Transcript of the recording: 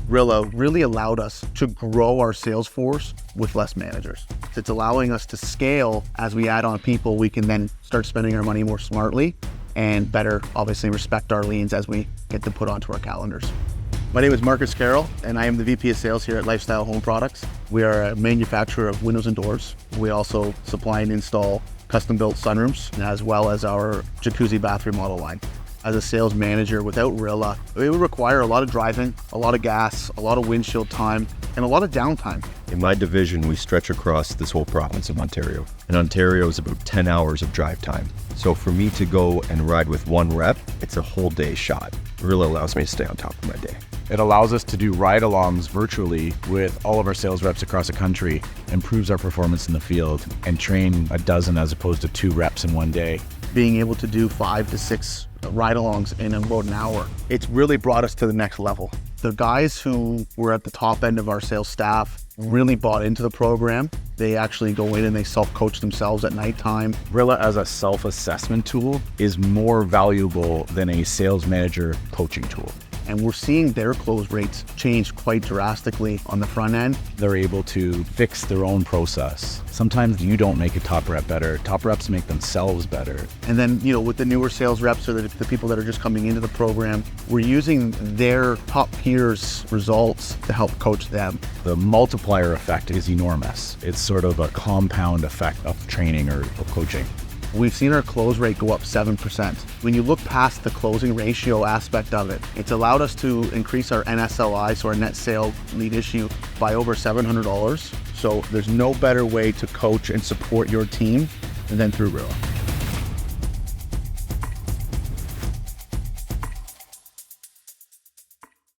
Rilla really allowed us to grow our sales force with less managers. It's allowing us to scale as we add on people. We can then start spending our money more smartly and better, obviously, respect our leads as we get them put onto our calendars. My name is Marcus Carroll, and I am the VP of Sales here at Lifestyle Home Products. We are a manufacturer of windows and doors. We also supply and install custom-built sunrooms, as well as our jacuzzi bath remodel line. As a sales manager, without Rilla, it would require a lot of driving, a lot of gas, a lot of windshield time, and a lot of downtime. In my division, we stretch across this whole province of Ontario. And Ontario is about 10 hours of drive time. So for me to go and ride with one rep, it's a whole day shot. Rilla allows me to stay on top of my day. It allows us to do ride-alongs virtually with all of our sales reps across the country, improves our performance in the field, and train a dozen as opposed to 2 reps in one day. Being able to do 5 to 6 ride-alongs in about an hour, it's really brought us to the next level. The guys who were at the top end of our sales staff really bought into the program. They actually go in and they self-coach themselves at nighttime. Rilla as a self-assessment tool is more valuable than a sales manager coaching tool. And we're seeing their close rates change quite drastically on the front end. They're able to fix their own process. Sometimes you don't make a top rep better. Top reps make themselves better. And then, with the newer sales reps or the people that are just coming into the program, we're using their top peers' results to help coach them. The multiplier effect is enormous. It's sort of a compound effect of training or coaching. We've seen our close rate go up 7%. When you look past the closing ratio aspect of it, it's allowed us to increase our NSLI, so our net sale lead issue, by over $700. So there's no better way to coach and support your team than through Rilla.